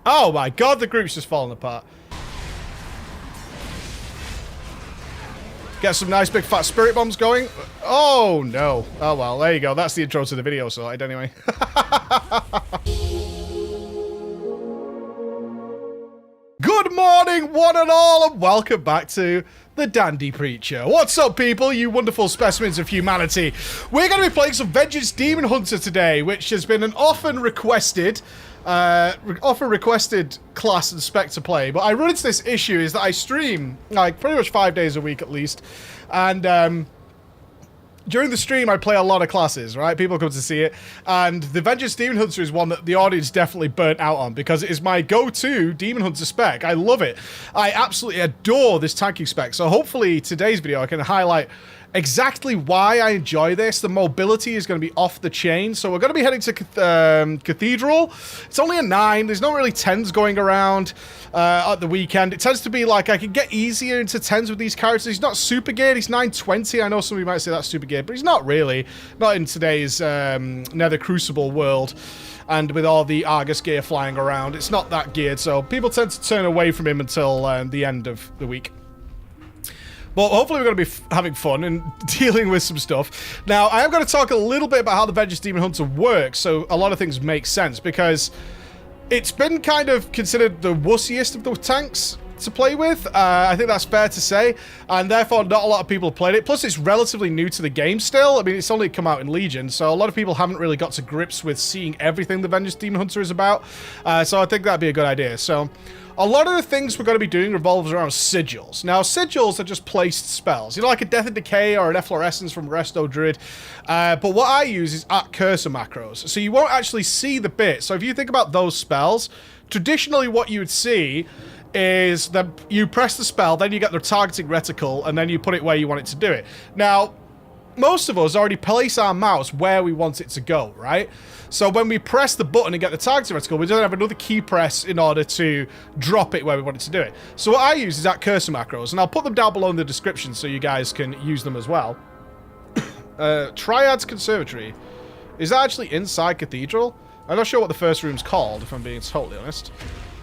Oh my god, the group's just falling apart. Get some nice big fat spirit bombs going. Oh no. Oh well, there you go. That's the intro to the video sorted anyway. Good morning, one and all, and welcome back to the Dandy Preacher. What's up, people, you wonderful specimens of humanity? We're going to be playing some Vengeance Demon Hunter today, which has been an often requested class and spec to play. But I run into this issue is that I stream like pretty much 5 days a week at least, and during the stream, I play a lot of classes, right? People come to see it. And the Vengeance Demon Hunter is one that the audience definitely burnt out on because it is my go-to Demon Hunter spec. I love it. I absolutely adore this tanking spec. So hopefully today's video I can highlight exactly why I enjoy this. The mobility is going to be off the chain. So we're going to be heading to Cathedral. It's only a 9. There's not really 10s going around at the weekend. It tends to be like I can get easier into 10s with these characters. He's not super geared. He's 920. I know some of you might say that's super geared, but he's not really. Not in today's Nether Crucible world. And with all the Argus gear flying around, it's not that geared. So people tend to turn away from him until the end of the week. But hopefully we're going to be having fun and dealing with some stuff. Now, I am going to talk a little bit about how the Vengeance Demon Hunter works, so a lot of things make sense, because it's been kind of considered the wussiest of the tanks to play with. I think that's fair to say, and therefore not a lot of people have played it. Plus, it's relatively new to the game still. I mean, it's only come out in Legion, so a lot of people haven't really got to grips with seeing everything the Vengeance Demon Hunter is about. So I think that'd be a good idea. So a lot of the things we're going to be doing revolves around sigils. Now, sigils are just placed spells. You know, like a Death and Decay or an Efflorescence from Resto Druid. But what I use is at cursor macros. So you won't actually see the bit. So if you think about those spells, traditionally what you would see is that you press the spell, then you get the targeting reticle, and then you put it where you want it to do it. Now, most of us already place our mouse where we want it to go, right? So when we press the button and get the targeting reticle, we don't have another key press in order to drop it where we want it to do it. So what I use is at cursor macros, and I'll put them down below in the description so you guys can use them as well. Triad's Conservatory. Is that actually inside Cathedral? I'm not sure what the first room's called, if I'm being totally honest.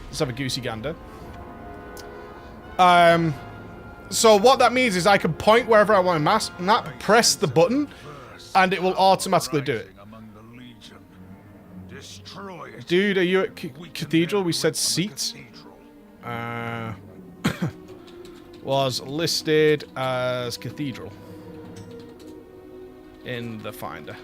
Let's have a goosey gander. So what that means is I can point wherever I want to map, press the button, and it will automatically do it. Dude, are you at Cathedral? We said seat. Was listed as Cathedral in the Finder.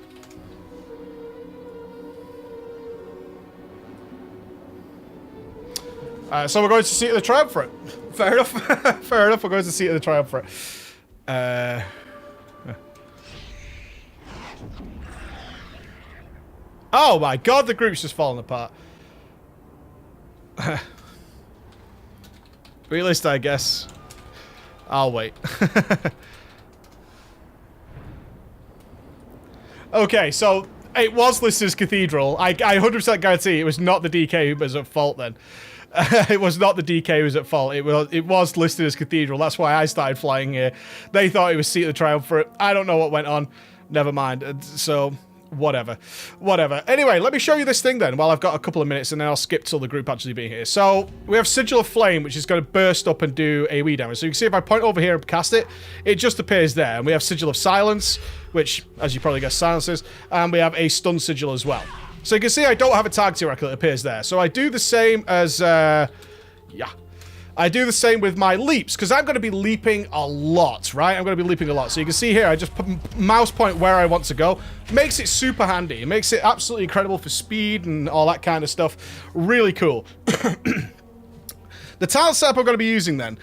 So we're going to Seat of the Triumvirate. Fair enough. Fair enough, we're going to Seat of the Triumvirate. Oh my god, the group's just falling apart. Realist, I guess. I'll wait. Okay, so it was listed as Cathedral. I 100% guarantee it was not the DK who was at fault then. It was not the DK who was at fault. It was listed as Cathedral. That's why I started flying here. They thought it was Seat of the Triumvirate. I don't know what went on. Never mind. So, whatever. Whatever. Anyway, let me show you this thing then while I've got a couple of minutes, and then I'll skip till the group actually being here. So, we have Sigil of Flame, which is going to burst up and do AoE damage. So you can see if I point over here and cast it, it just appears there. And we have Sigil of Silence, which, as you probably guess, silences. And we have a Stun Sigil as well. So you can see I don't have a targeting reticle that appears there. So I do the same as, I do the same with my leaps, because I'm going to be leaping a lot, right? I'm going to be leaping a lot. So you can see here, I just put mouse point where I want to go. Makes it super handy. It makes it absolutely incredible for speed and all that kind of stuff. Really cool. The talent setup I'm going to be using then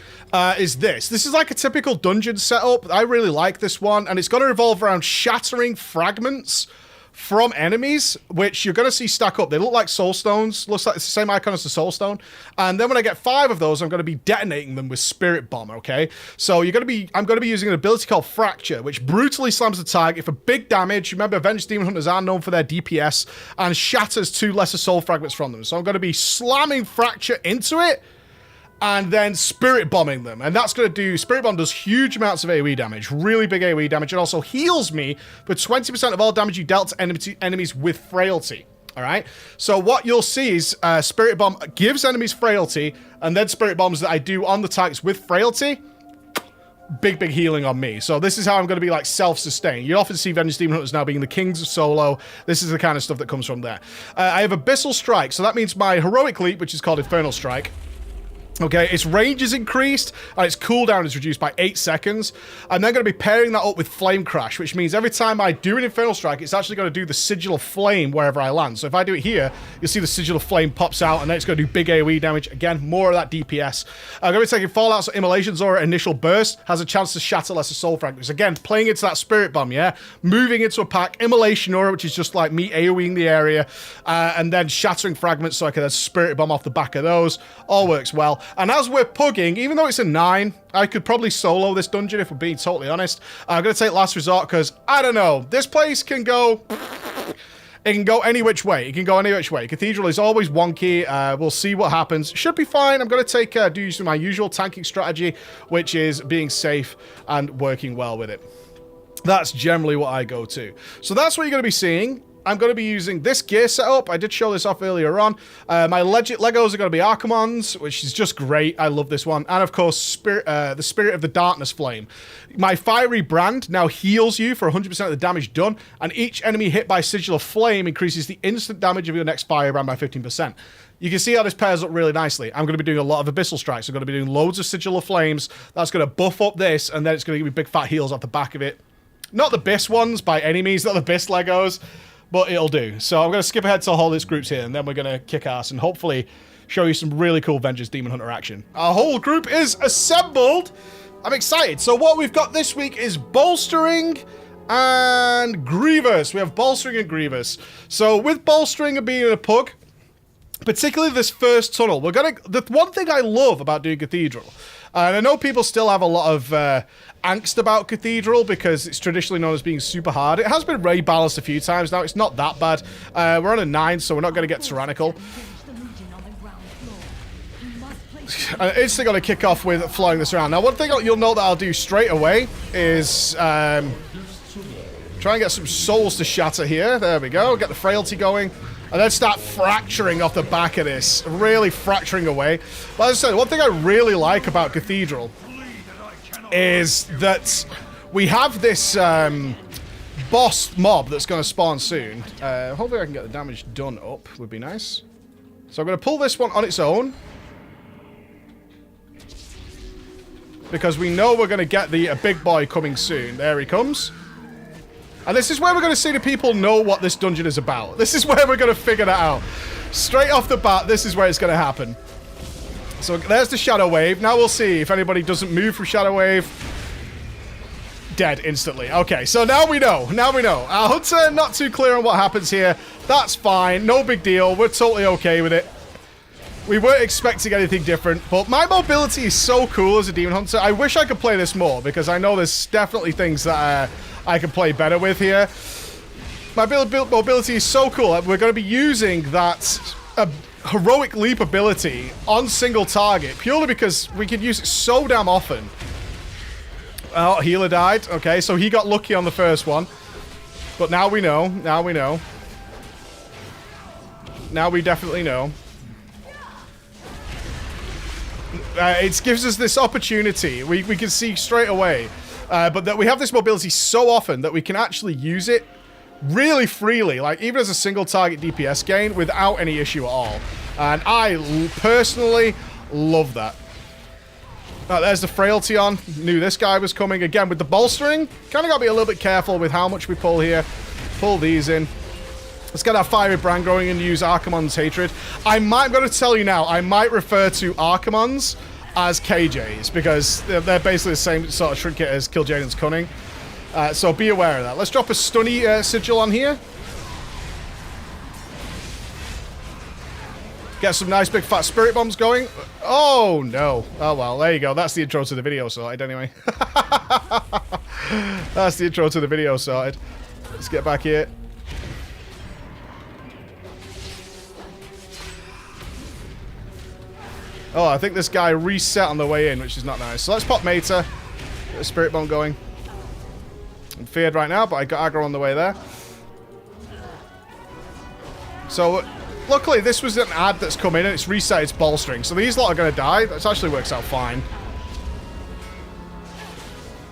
is this. This is like a typical dungeon setup. I really like this one, and it's going to revolve around shattering fragments from enemies, which you're going to see stack up. They look like soul stones. Looks like it's the same icon as the soul stone. And then when I get 5 of those, I'm going to be detonating them with Spirit Bomb, okay? So I'm going to be using an ability called Fracture, which brutally slams the target for big damage. Remember, Vengeance Demon Hunters are known for their DPS, and shatters 2 lesser soul fragments from them. So I'm going to be slamming Fracture into it, and then Spirit Bombing them. And that's going to do... Spirit Bomb does huge amounts of AoE damage. Really big AoE damage. It also heals me for 20% of all damage you dealt to enemies with Frailty. All right, so what you'll see is Spirit Bomb gives enemies frailty, and then Spirit Bombs that I do on the tanks with frailty, big healing on me. So this is how I'm going to be like self-sustained. You often see Vengeance Demon Hunters now being the kings of solo. This is the kind of stuff that comes from there. I have Abyssal Strike, so that means my heroic leap, which is called Infernal Strike. Okay, its range is increased, and its cooldown is reduced by 8 seconds. I'm then going to be pairing that up with Flame Crash, which means every time I do an Infernal Strike, it's actually going to do the Sigil of Flame wherever I land. So if I do it here, you'll see the Sigil of Flame pops out, and then it's going to do big AoE damage. Again, more of that DPS. I'm going to be taking Fallout, so Immolation's Aura Initial Burst has a chance to shatter lesser soul fragments. Again, playing into that Spirit Bomb, yeah? Moving into a pack, Immolation Aura, which is just like me AoEing the area, and then shattering fragments so I can then Spirit Bomb off the back of those. All works well. And as we're pugging, even though it's a 9, I could probably solo this dungeon if we're being totally honest. I'm going to take Last Resort because, I don't know, this place can go... It can go any which way. It can go any which way. Cathedral is always wonky. We'll see what happens. Should be fine. I'm going to take do my usual tanking strategy, which is being safe and working well with it. That's generally what I go to. So that's what you're going to be seeing. I'm going to be using this gear setup. I did show this off earlier on. My Legos are going to be Archimons, which is just great. I love this one. And of course, the Spirit of the Darkness Flame. My Fiery Brand now heals you for 100% of the damage done, and each enemy hit by Sigil of Flame increases the instant damage of your next Fire Brand by 15%. You can see how this pairs up really nicely. I'm going to be doing a lot of Abyssal Strikes. I'm going to be doing loads of Sigil of Flames. That's going to buff up this, and then it's going to give me big fat heals off the back of it. Not the best ones by any means, not the best Legos, but it'll do. So I'm going to skip ahead to all this groups here, and then we're going to kick ass and hopefully show you some really cool Vengeance Demon Hunter action. Our whole group is assembled. I'm excited. So what we've got this week is Bolstering and Grievous. We have Bolstering and Grievous. So with Bolstering and being in a pug, particularly this first tunnel, the one thing I love about doing Cathedral, and I know people still have a lot of angst about Cathedral because it's traditionally known as being super hard. It has been rebalanced a few times now. It's not that bad. We're on a 9, so we're not going to get tyrannical. It's going to kick off with flying this around. Now, one thing you'll note that I'll do straight away is try and get some souls to shatter here. There we go. Get the frailty going. And then start fracturing off the back of this. Really fracturing away. But as I said, one thing I really like about Cathedral is that we have this boss mob that's going to spawn soon. Hopefully I can get the damage done up. Would be nice. So I'm going to pull this one on its own. Because we know we're going to get a big boy coming soon. There he comes. And this is where we're going to see the people know what this dungeon is about. This is where we're going to figure that out. Straight off the bat, this is where it's going to happen. So there's the Shadow Wave. Now we'll see if anybody doesn't move from Shadow Wave. Dead instantly. Okay, so now we know. Now we know. Our Hunter, not too clear on what happens here. That's fine. No big deal. We're totally okay with it. We weren't expecting anything different, but my mobility is so cool as a Demon Hunter. I wish I could play this more, because I know there's definitely things that I can play better with here. My mobility is so cool. We're going to be using that heroic leap ability on single target, purely because we can use it so damn often. Oh, healer died. Okay, so he got lucky on the first one. But now we know. Now we know. Now we definitely know. It gives us this opportunity. We can see straight away. But that we have this mobility so often that we can actually use it really freely. Like, even as a single target DPS gain without any issue at all. And I personally love that. There's the frailty on. Knew this guy was coming. Again, with the bolstering, kind of got to be a little bit careful with how much we pull here. Pull these in. Let's get our Fiery Brand going and use Archimon's Hatred. I'm going to tell you now, I might refer to Archimons as KJs, because they're basically the same sort of trinket as Kil'jaeden's Cunning. So be aware of that. Let's drop a Stunny Sigil on here. Get some nice big fat Spirit Bombs going. Oh, no. Oh, well, there you go. That's the intro to the video sorted, anyway. That's the intro to the video sorted. Let's get back here. Oh, I think this guy reset on the way in, which is not nice. So let's pop Mater. Get a Spirit Bomb going. I'm feared right now, but I got aggro on the way there. So, luckily, this was an ad that's come in and it's reset its bolstering. So these lot are going to die. That actually works out fine.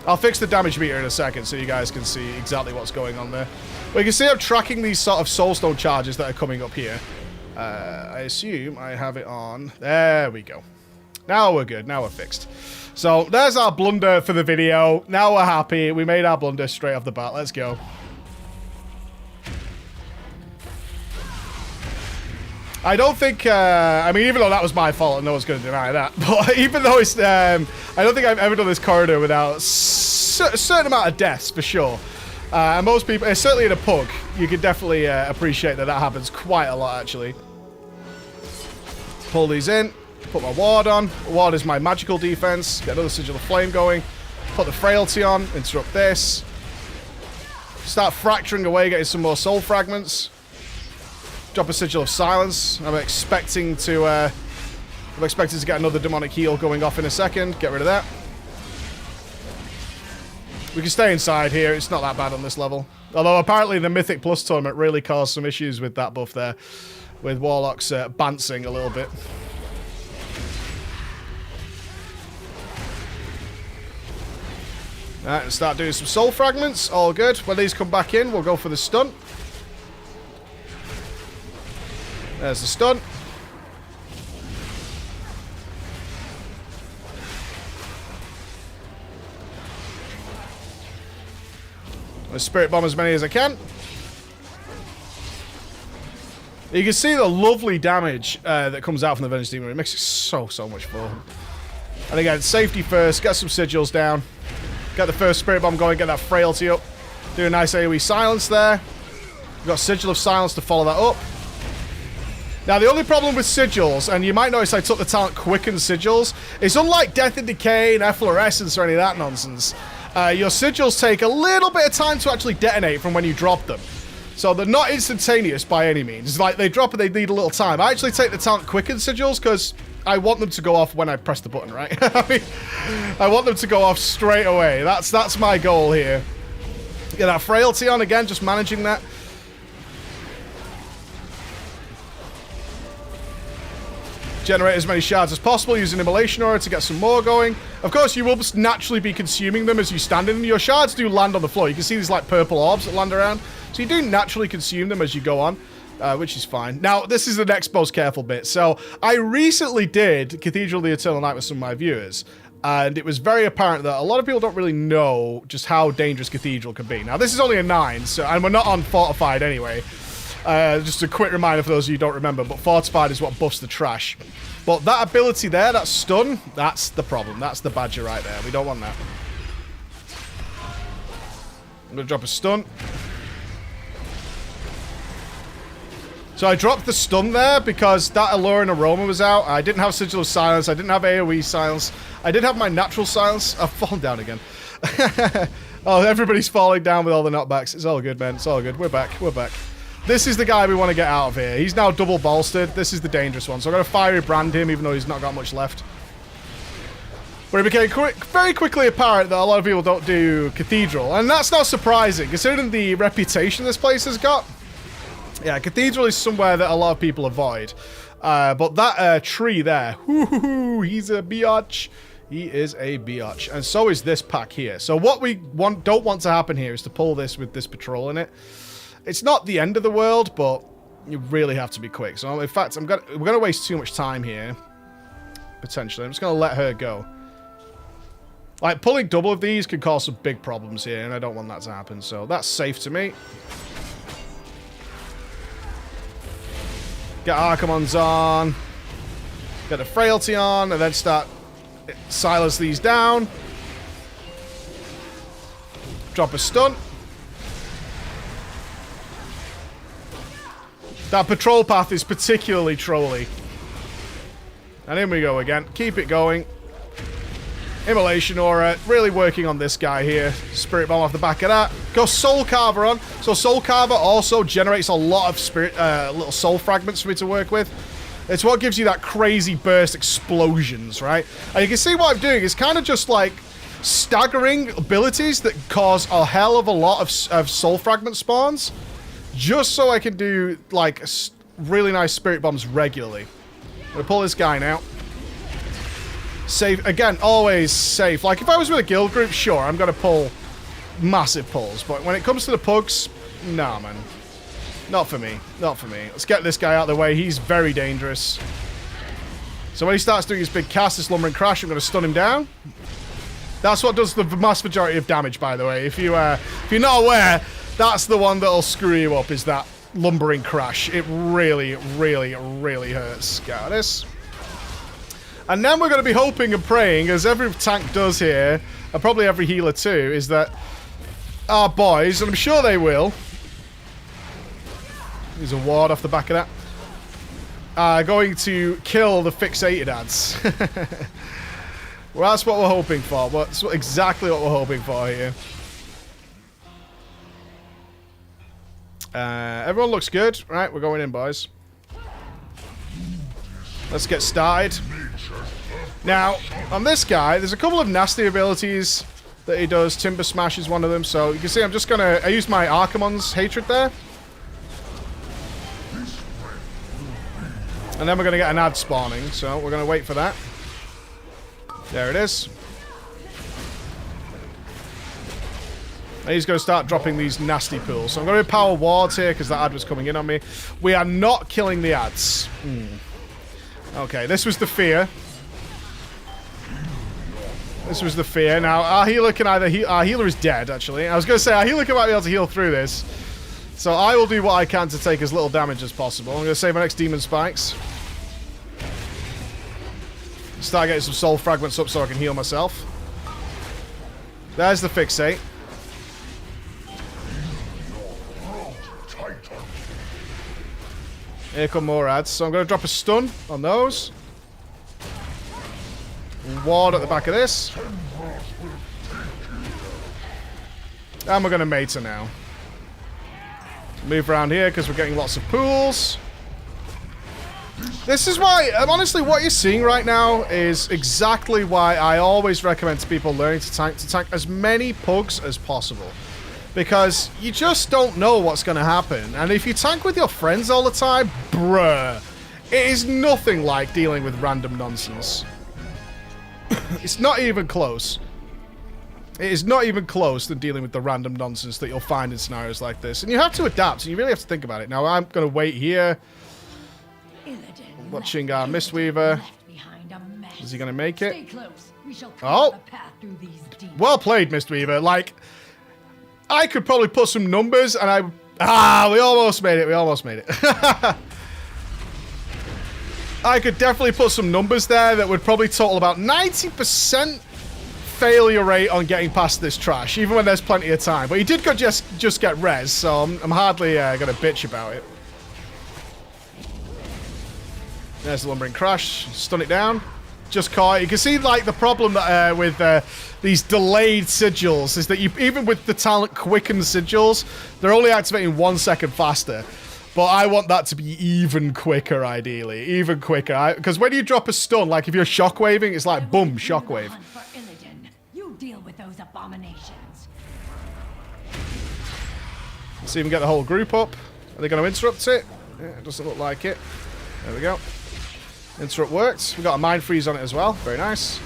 I'll fix the damage meter in a second so you guys can see exactly what's going on there. But you can see I'm tracking these sort of soulstone charges that are coming up here. I assume I have it on. There we go. Now we're good. Now we're fixed. So there's our blunder for the video. Now we're happy. We made our blunder straight off the bat. Let's go. I don't think, I mean, even though that was my fault, and no one's going to deny that, but even though it's, I don't think I've ever done this corridor without a certain amount of deaths, for sure. And most people, certainly in a pug, you can definitely appreciate that that happens quite a lot, actually. Pull these in, put my ward on. Ward is my magical defense. Get another Sigil of Flame going. Put the frailty on, interrupt this. Start fracturing away, getting some more soul fragments. Drop a Sigil of Silence. I'm expecting to get another demonic heal going off in a second. Get rid of that. We can stay inside here. It's not that bad on this level. Although apparently the Mythic Plus tournament really caused some issues with that buff there. With Warlocks bouncing a little bit. Alright, let's start doing some soul fragments. All good. When these come back in, we'll go for the stun. There's the stun. Let's Spirit Bomb as many as I can. You can see the lovely damage that comes out from the Vengeance Demon. It makes it so much fun. And again, safety first. Get some sigils down. Get the first Spirit Bomb going. Get that frailty up. Do a nice AoE silence there. We've got Sigil of Silence to follow that up. Now, the only problem with sigils, and you might notice I took the talent Quicken Sigils, is unlike Death and Decay and Efflorescence or any of that nonsense, your sigils take a little bit of time to actually detonate from when you drop them. So they're not instantaneous by any means. It's like they drop and they need a little time. I actually take the talent Quicken Sigils because I want them to go off when I press the button, right? I mean, I want them to go off straight away. That's my goal here. Get that frailty on again, just managing that. Generate as many shards as possible using Immolation Aura to get some more going. Of course, you will naturally be consuming them as you stand in them. Your shards do land on the floor. You can see these like purple orbs that land around. So you do naturally consume them as you go on, which is fine. Now, this is the next most careful bit. So I recently did Cathedral of the Eternal Night with some of my viewers. And it was very apparent that a lot of people don't really know just how dangerous Cathedral can be. Now, this is only a 9, so, and we're not on Fortified anyway. Just a quick reminder for those of you who don't remember, but Fortified is what buffs the trash. But that ability there, that stun, that's the problem. That's the badger right there. We don't want that. I'm going to drop a stun. So I dropped the stun there because that Alluring Aroma was out. I didn't have Sigil of Silence. I didn't have AoE Silence. I did have my natural silence. I've fallen down again. Oh, everybody's falling down with all the knockbacks. It's all good, man. It's all good. We're back. We're back. This is the guy we want to get out of here. He's now double bolstered. This is the dangerous one. So I'm going to fiery brand him, even though he's not got much left. But it became very quickly apparent that a lot of people don't do Cathedral. And that's not surprising, considering the reputation this place has got. Yeah, Cathedral is somewhere that a lot of people avoid. But that tree there, he's a biatch. He is a biatch. And so is this pack here. So what we don't want to happen here is to pull this with this patrol in it. It's not the end of the world, but you really have to be quick. So, in fact, we're going to waste too much time here. Potentially. I'm just going to let her go. Like, pulling double of these could cause some big problems here, and I don't want that to happen. So, that's safe to me. Get Archimons on. Get the Frailty on, and then start silence these down. Drop a stun. That patrol path is particularly trolly. And in we go again. Keep it going. Immolation Aura. Really working on this guy here. Spirit Bomb off the back of that. Go Soul Carver on. So Soul Carver also generates a lot of spirit, little soul fragments for me to work with. It's what gives you that crazy burst explosions, right? And you can see what I'm doing is kind of just like staggering abilities that cause a hell of a lot of soul fragment spawns. Just so I can do, like, really nice spirit bombs regularly. I'm going to pull this guy now. Safe. Again, always safe. Like, if I was with a guild group, sure, I'm going to pull massive pulls. But when it comes to the pugs, nah, man. Not for me. Not for me. Let's get this guy out of the way. He's very dangerous. So when he starts doing his big cast, this Lumbering Crash, I'm going to stun him down. That's what does the vast majority of damage, by the way. If you're not aware, that's the one that'll screw you up, is that Lumbering Crash. It really, really, really hurts. Got this. And then we're going to be hoping and praying, as every tank does here, and probably every healer too, is that our boys, and I'm sure they will, there's a ward off the back of that, are going to kill the fixated ads. Well, that's what we're hoping for. That's exactly what we're hoping for here. Everyone looks good. Right, we're going in, boys. Let's get started. Now, on this guy, there's a couple of nasty abilities that he does. Timber Smash is one of them. So you can see I'm just going to... I used my Archimon's Hatred there. And then we're going to get an ad spawning. So we're going to wait for that. There it is. And he's going to start dropping these nasty pools. So I'm going to power wards here because that ad was coming in on me. We are not killing the ads. Okay, this was the fear. This was the fear. Now, our healer can either... our healer is dead, actually. I was going to say, our healer might be able to heal through this. So I will do what I can to take as little damage as possible. I'm going to save my next Demon Spikes. Start getting some soul fragments up so I can heal myself. There's the fixate. Here come more ads. So I'm going to drop a stun on those. Ward at the back of this. And we're going to mate her now. Move around here because we're getting lots of pools. This is why, honestly, what you're seeing right now is exactly why I always recommend to people learning to tank as many pugs as possible. Because you just don't know what's going to happen. And if you tank with your friends all the time, bruh, it is nothing like dealing with random nonsense. It's not even close. It is not even close to dealing with the random nonsense that you'll find in scenarios like this. And you have to adapt, and you really have to think about it. Now, I'm going to wait here. Watching our Mistweaver. Is he going to make it? Oh! Well played, Mistweaver. Like, I could probably put some numbers, and I... Ah, we almost made it. We almost made it. I could definitely put some numbers there that would probably total about 90% failure rate on getting past this trash, even when there's plenty of time. But he did go just get res, so I'm hardly going to bitch about it. There's the Lumbering Crash. Stun it down. Just caught it. You can see, like, the problem that, with these delayed sigils is that you, even with the talent quickened sigils, they're only activating 1 second faster. But I want that to be even quicker, ideally. Even quicker. Because when you drop a stun, like if you're shockwaving, it's like, boom, shockwave. You deal with those abominations. Let's even get the whole group up. Are they going to interrupt it? Yeah, it doesn't look like it. There we go. Interrupt worked. We got a mind freeze on it as well. Very nice.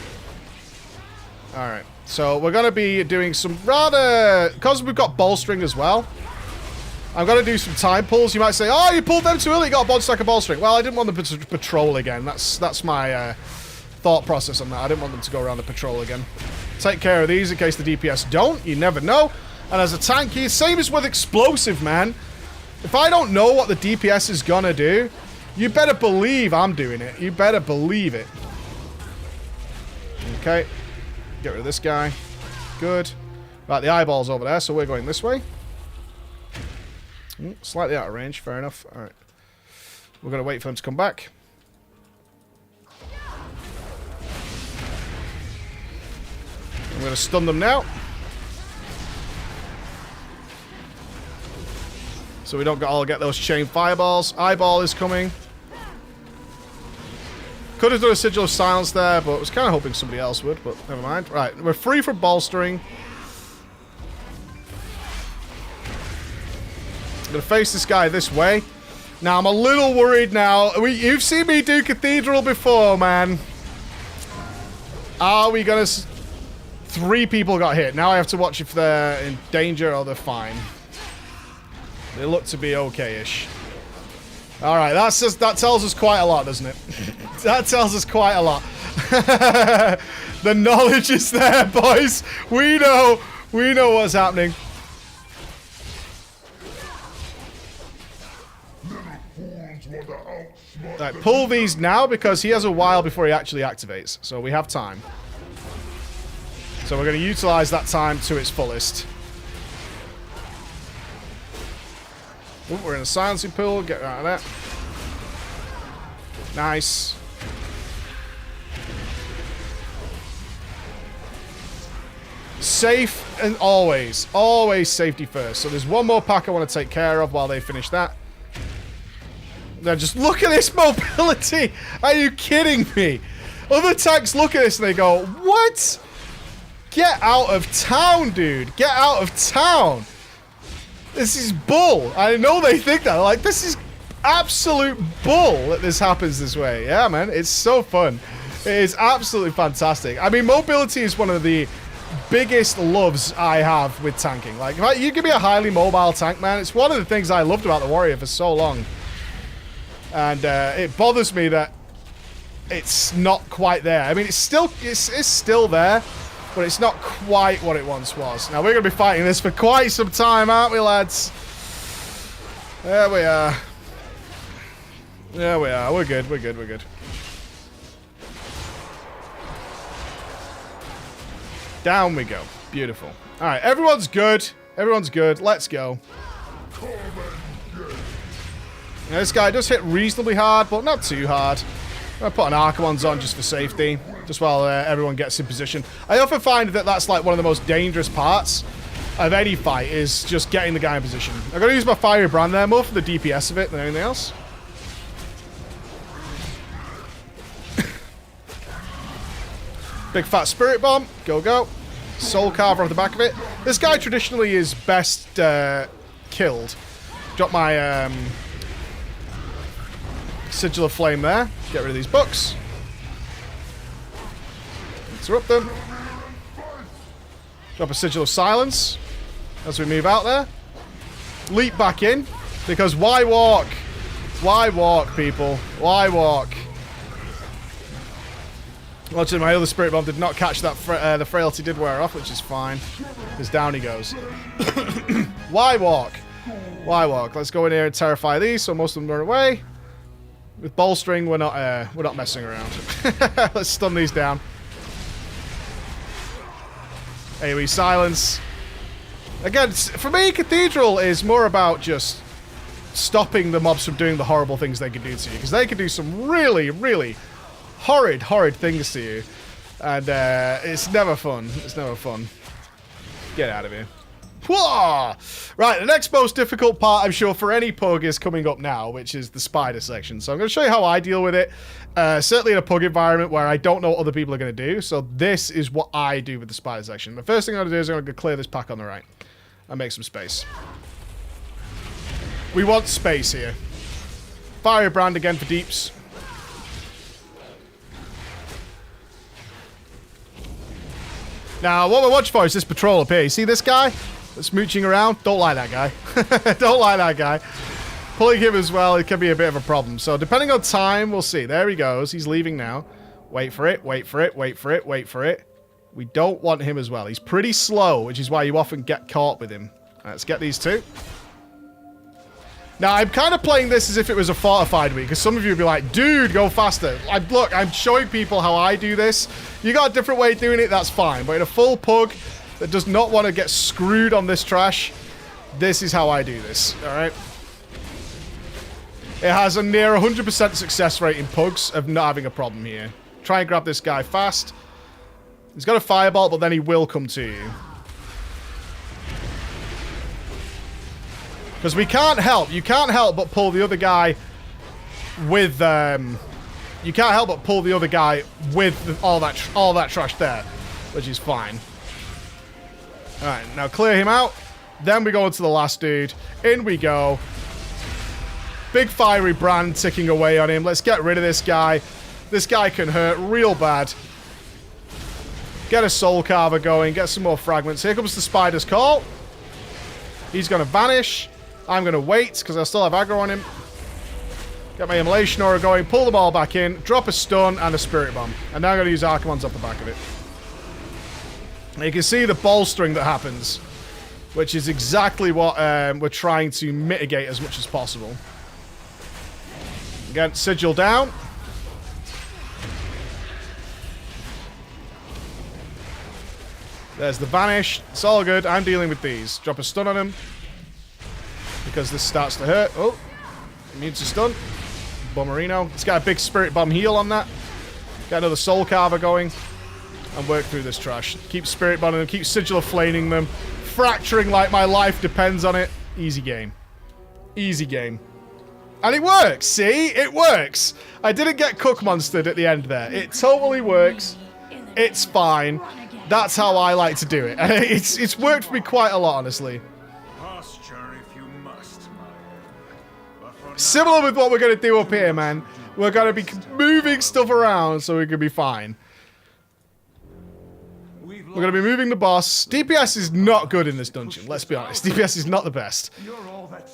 Alright. So we're going to be doing some rather... Because we've got bolstering as well, I'm going to do some time pulls. You might say, oh, you pulled them too early. You got a bod stack of bolstering. Well, I didn't want them to patrol again. That's my thought process on that. I didn't want them to go around the patrol again. Take care of these in case the DPS don't. You never know. And as a tanky, same as with explosive, man. If I don't know what the DPS is going to do, you better believe I'm doing it. You better believe it. Okay. Get rid of this guy. Good. Right, the eyeball's over there, so we're going this way. Slightly out of range, fair enough. Alright. We're going to wait for them to come back. I'm going to stun them now. So we don't all get those chain fireballs. Eyeball is coming. Could have done a Sigil of Silence there, but I was kind of hoping somebody else would, but never mind. Right, we're free from bolstering. I'm going to face this guy this way. Now, I'm a little worried now. You've seen me do Cathedral before, man. Are we going to... 3 people got hit. Now I have to watch if they're in danger or they're fine. They look to be okay-ish. Alright, that tells us quite a lot, doesn't it? That tells us quite a lot. The knowledge is there, boys. We know what's happening. Right, pull these now because he has a while before he actually activates. So we have time. So we're going to utilize that time to its fullest. Ooh, we're in a silencing pool. Get out of that. Nice. Safe and always safety first. So there's one more pack I want to take care of while they finish that. Now just look at this mobility. Are you kidding me? Other tanks look at this and they go, what? Get out of town, dude. Get out of town. This is bull. I know they think that. Like, this is absolute bull that this happens this way. Yeah, man. It's so fun. It is absolutely fantastic. I mean, mobility is one of the biggest loves I have with tanking. Like, if you give me a highly mobile tank, man, it's one of the things I loved about the Warrior for so long. And it bothers me that it's not quite there. I mean, it's still there. But it's not quite what it once was. Now, we're going to be fighting this for quite some time, aren't we, lads? There we are. There we are. We're good. We're good. We're good. Down we go. Beautiful. All right. Everyone's good. Everyone's good. Let's go. Now, this guy does hit reasonably hard, but not too hard. I'm going to put an Archon's on just for safety. Just while everyone gets in position. I often find that that's like one of the most dangerous parts of any fight is just getting the guy in position. I'm going to use my Firebrand there more for the DPS of it than anything else. Big fat Spirit Bomb. Go, go. Soul Carver off the back of it. This guy traditionally is best killed. Drop my Sigil of Flame there. Get rid of these books. Interrupt them. Drop a Sigil of Silence as we move out there. Leap back in, because why walk? Why walk, people? Why walk? Watching my other Spirit Bomb did not catch that. The Frailty did wear off, which is fine. Because down he goes. Why walk? Why walk? Let's go in here and terrify these so most of them run away. With Bolstering, we're not messing around. Let's stun these down. AoE Silence. Again, for me, Cathedral is more about just stopping the mobs from doing the horrible things they can do to you. Because they can do some really, really horrid things to you. And it's never fun. It's never fun. Get out of here. Whoa! Right, the next most difficult part, I'm sure, for any pug is coming up now, which is the spider section. So I'm going to show you how I deal with it. Certainly in a pug environment where I don't know what other people are going to do. So this is what I do with the spider section. The first thing I'm going to do is I'm going to clear this pack on the right. And make some space. We want space here. Firebrand again for deeps. Now, what we're watching for is this patrol up here. You see this guy that's mooching around? Don't like that guy. Don't like that guy. Pulling him as well, it can be a bit of a problem. So, depending on time, we'll see. There he goes. He's leaving now. Wait for it, wait for it, wait for it, wait for it. We don't want him as well. He's pretty slow, which is why you often get caught with him. Let's get these two. Now, I'm kind of playing this as if it was a fortified week, because some of you would be like, dude, go faster. Look, I'm showing people how I do this. You got a different way of doing it, that's fine. But in a full pug that does not want to get screwed on this trash, this is how I do this, all right? It has a near 100% success rate in pugs of not having a problem here. Try and grab this guy fast. He's got a fireball, but then he will come to you. Because we can't help. You can't help but pull the other guy with you can't help but pull the other guy with all that trash there, which is fine. All right, now clear him out. Then we go into the last dude. In we go. big fiery brand ticking away on him. Let's get rid of this guy. This guy can hurt real bad. Get a soul carver going. Get some more fragments. Here comes the spider's call. He's going to vanish. I'm going to wait because I still have aggro on him. Get my immolation aura going. Pull them all back in. Drop a stun and a spirit bomb. And now I'm going to use Archimons off the back of it. You can see the bolstering that happens, which is exactly what we're trying to mitigate as much as possible. Again, Sigil down. There's the vanish. It's all good. I'm dealing with these. Drop a stun on him. Because this starts to hurt. Oh. Immune to stun. Bomberino. It's got a big spirit bomb heal on that. Get another soul carver going. And work through this trash. Keep spirit bombing them. Keep Sigil of Flaming them. Fracturing like my life depends on it. Easy game. Easy game. And it works. See? It works. I didn't get cook monstered at the end there. It totally works. It's fine. That's how I like to do it. It's worked for me quite a lot, honestly. Similar with what we're going to do up here, man. We're going to be moving stuff around so we can be fine. We're going to be moving the boss. DPS is not good in this dungeon, let's be honest. DPS is not the best.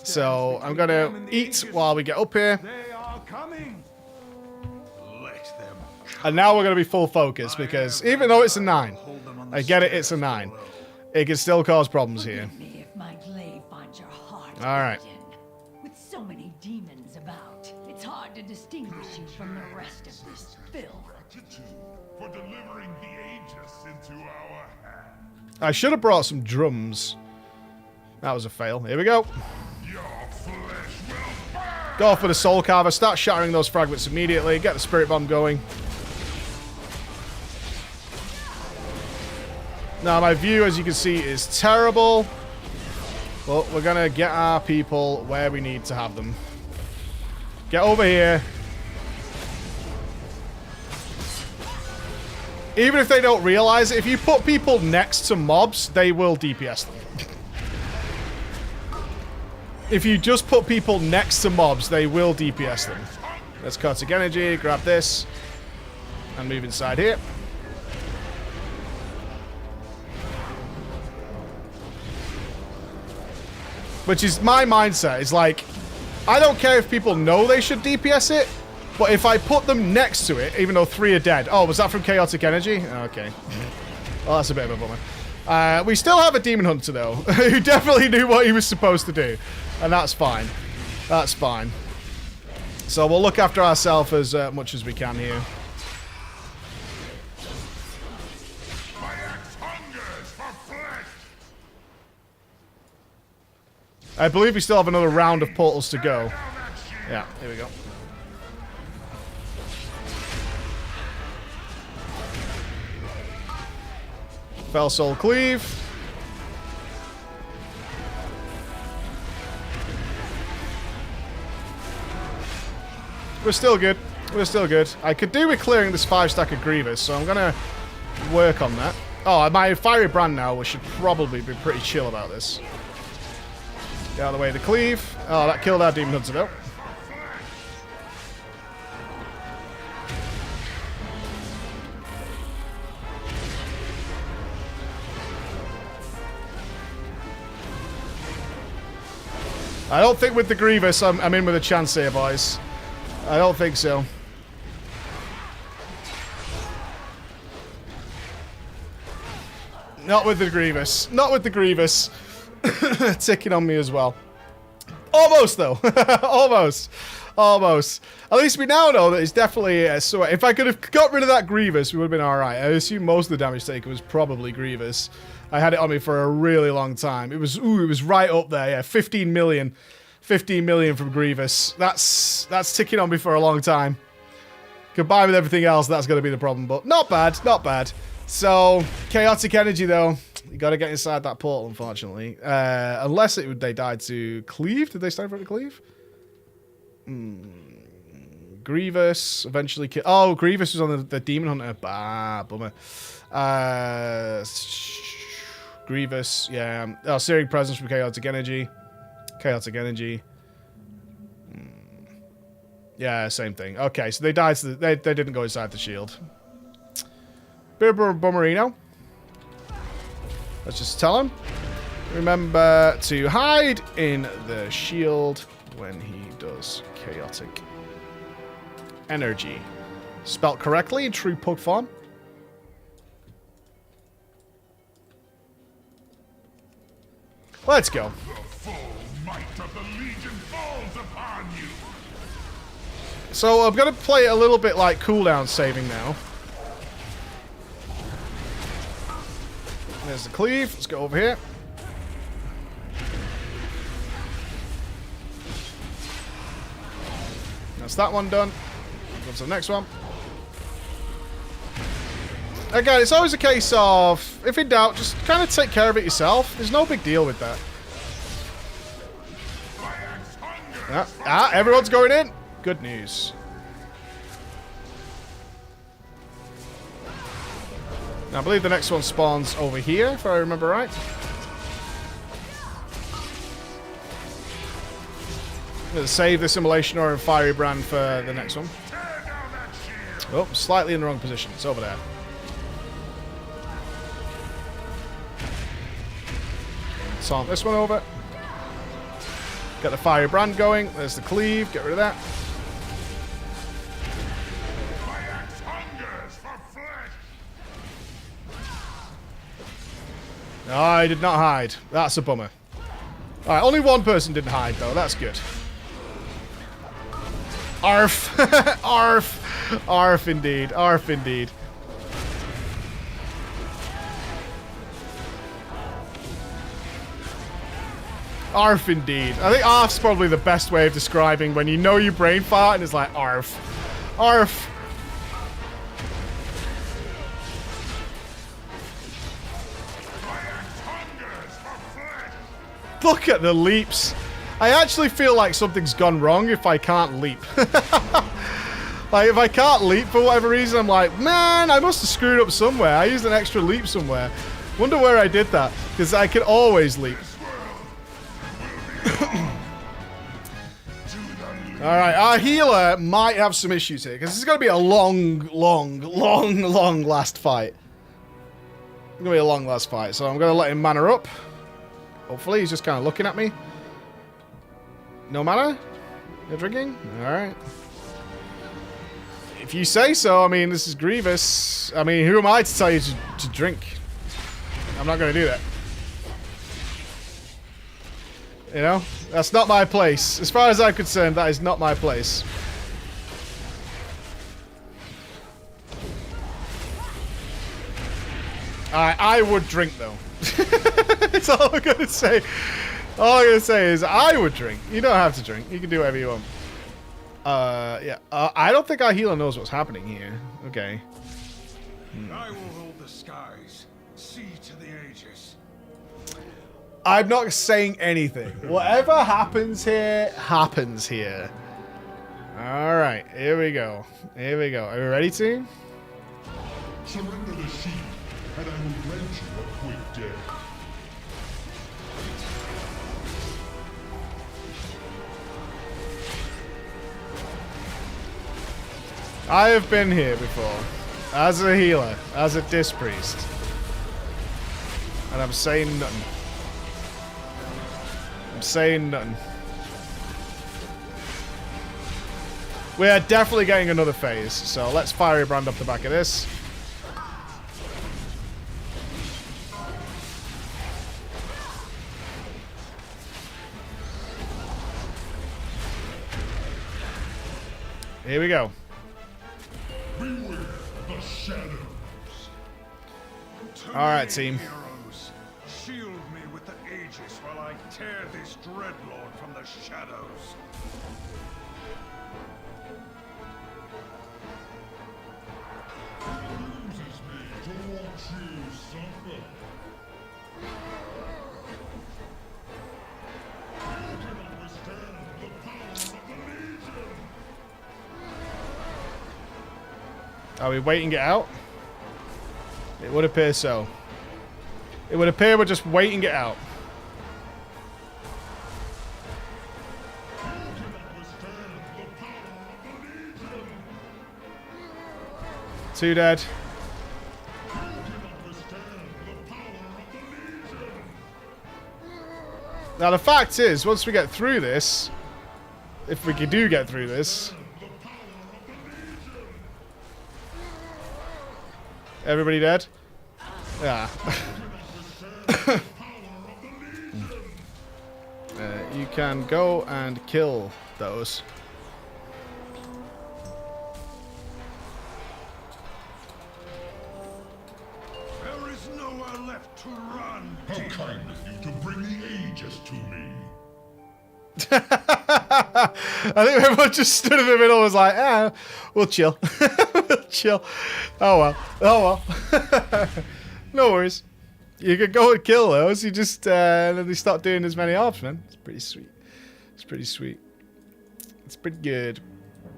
So I'm going to eat while we get up here. And now we're going to be full focus because even though it's a 9, I get it, it's a 9. It can still cause problems here. Alright. With so many demons about, it's hard to distinguish you from the rest of this filth. For delivering the Aegis into our hands. I should have brought some drums. That was a fail. Here we go. Your flesh will burn. Go for the soul carver. Start shattering those fragments immediately. Get the spirit bomb going. Now, my view, as you can see, is terrible. But we're going to get our people where we need to have them. Get over here. Even if they don't realize it, if you put people next to mobs, they will DPS them. If you just put people next to mobs, they will DPS them. Let's Chaotic Energy, grab this, and move inside here. Which is my mindset. It's like, I don't care if people know they should DPS it, but if I put them next to it, even though 3 are dead. Oh, was that from Chaotic Energy? Okay. Well, that's a bit of a bummer. We still have a Demon Hunter, though, who definitely knew what he was supposed to do. And that's fine. That's fine. So we'll look after ourselves as much as we can here. My axe hungers for flesh. I believe we still have another round of portals to go. Yeah, here we go. Fell Soul Cleave. We're still good. We're still good. I could do with clearing this 5-stack of Grievous, so I'm going to work on that. Oh, my Fiery Brand now, we should probably be pretty chill about this. Get out of the way of the cleave. Oh, that killed our Demon Hunter though. I don't think with the Grievous I'm in with a chance here, boys. I don't think so. Not with the Grievous. Not with the Grievous. Ticking on me as well. Almost, though. Almost. Almost. At least we now know that it's definitely a sweat. If I could have got rid of that Grievous, we would have been alright. I assume most of the damage taken was probably Grievous. I had it on me for a really long time. It was right up there. Yeah, 15 million. 15 million from Grievous. That's ticking on me for a long time. Combined with everything else, that's going to be the problem. But not bad. Not bad. So, Chaotic Energy, though. You got to get inside that portal, unfortunately. Unless they died to Cleave. Did they stand for the Cleave? Grievous eventually killed. Oh, Grievous was on the Demon Hunter. Bah, bummer. Grievous, yeah. Oh, Searing Presence from Chaotic Energy. Chaotic Energy. Yeah, same thing. Okay, so they died. They didn't go inside the shield. Bit of bummerino. Let's just tell him. Remember to hide in the shield when he does chaotic energy. Spelt correctly in true pug form. Let's go. The full might of the Legion falls upon you. So I'm going to play it a little bit like cooldown saving now. There's the cleave. Let's go over here. That's that one done. Go to the next one. Again, it's always a case of, if in doubt, just kind of take care of it yourself. There's no big deal with that. Everyone's going in. Good news. Now, I believe the next one spawns over here, if I remember right. I'm going to save this Immolation or Fiery Brand for the next one. Oh, slightly in the wrong position. It's over there. Stomp this one over. Get the Fiery Brand going. There's the cleave. Get rid of that. My axe hungers for flesh. No, I did not hide. That's a bummer. Alright, only one person didn't hide, though. That's good. Arf. Arf. Arf, indeed. Arf, indeed. Arf, indeed. I think arf's probably the best way of describing when you know you brain fart and it's like arf. Arf. Look at the leaps. I actually feel like something's gone wrong if I can't leap. Like, if I can't leap for whatever reason, I'm like, man, I must have screwed up somewhere. I used an extra leap somewhere. Wonder where I did that, because I can always leap. Alright, our healer might have some issues here, because this is going to be a long last fight. It's going to be a long last fight, so I'm going to let him mana up. Hopefully, he's just kind of looking at me. No mana? No drinking? Alright. If you say so, I mean, this is Grievous. I mean, who am I to tell you to drink? I'm not going to do that. You know? That's not my place. As far as I'm concerned, that is not my place. I would drink, though. That's all I'm going to say. All I'm going to say is I would drink. You don't have to drink. You can do whatever you want. Yeah. I don't think our healer knows what's happening here. Okay. I will hold the skies. See to the ages. I'm not saying anything. Whatever happens here, happens here. Alright, here we go. Here we go. Are we ready, team? Surrender the sheep, and I will grant you a quick death. I have been here before. As a healer. As a disc priest. And I'm saying nothing. I'm saying nothing. We are definitely getting another phase, so let's Fiery Brand up the back of this. Here we go. Beware the shadows. Alright, team. Heroes, shield me with the aegis while I tear this dreadlord from the shadows. Uses me to watch you suffer. You cannot withstand the power of the Legion. Are we waiting it out? It would appear so. It would appear we're just waiting it out. You cannot withstand the power of the 2 dead. Now the fact is, once we get through this, if we do get through this, everybody dead? Yeah. You can go and kill those. There is nowhere left to run. How kind of you to bring the Aegis to me. I think everyone just stood in the middle and was like, we'll chill. We'll chill. Oh well. Oh well. No worries. You could go and kill those. You just, then they start doing as many orbs, man. It's pretty sweet. It's pretty sweet. It's pretty good.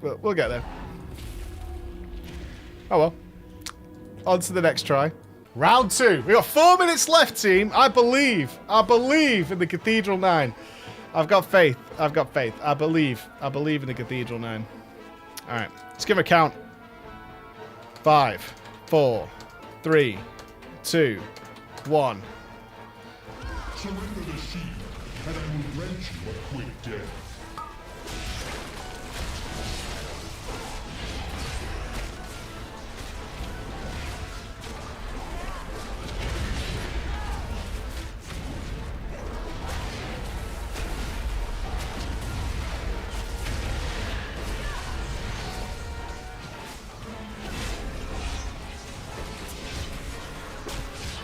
But we'll get there. Oh well. On to the next try. Round 2. We got 4 minutes left, team. I believe in the Cathedral 9. I've got faith. I've got faith. I believe in the Cathedral 9. Alright. Let's give a count. 5, 4, 3, 2, 1. Surrender the shield, and I will grant you a quick death.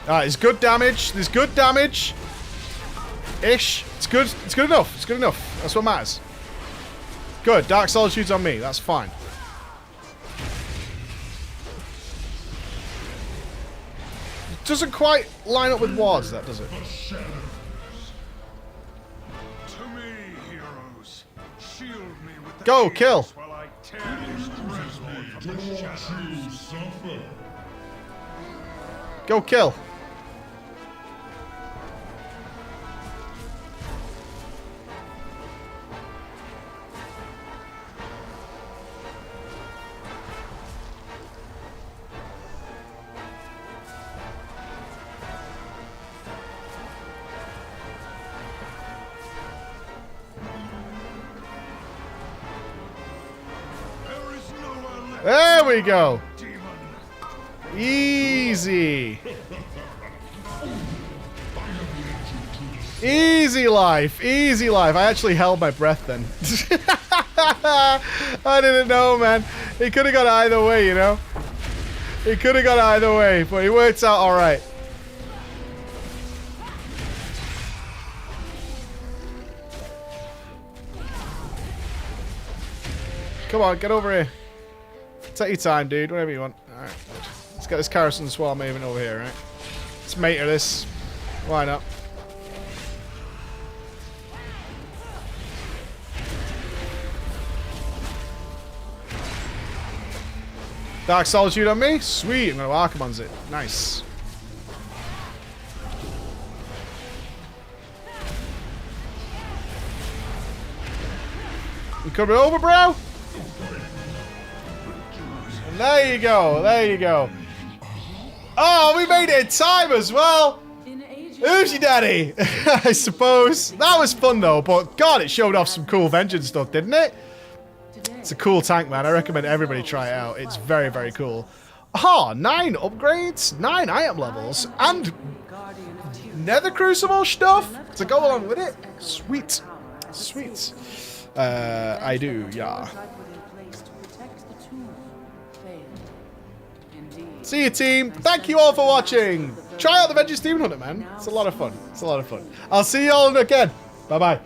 Alright, it's good damage. There's good damage. Ish. It's good. It's good enough. It's good enough. That's what matters. Good. Dark Solitude's on me. That's fine. It doesn't quite line up with Wards, that does it? The shadows. To me, heroes. Shield me with the Go, Aegis kill. while I tear this dreadlord from To the watch shadows. you suffer. Go kill. There is nowhere left. There we go. Demon. Easy. Easy life. Easy life. I actually held my breath then. I didn't know, man. It could have gone either way, you know? It could have gone either way, but it worked out alright. Come on, get over here. Take your time, dude. Whatever you want. Alright. Let's get this Carrison Swell moving over here, right? Let's mater this. Why not? Dark Solitude on me? Sweet. I'm going to Archimon's it. Nice. You coming over, bro? And there you go. There you go. Oh, we made it in time as well. Who's your daddy? I suppose. That was fun, though. But, God, it showed off some cool Vengeance stuff, didn't it? It's a cool tank, man. I recommend everybody try it out. It's very, very cool. Ah, 9 upgrades, 9 item levels, and Nether Crucible stuff to go along with it. Sweet. Sweet. I do, yeah. See you, team. Thank you all for watching. Try out the Vengeance Demon Hunter, man. It's a lot of fun. It's a lot of fun. I'll see you all again. Bye-bye.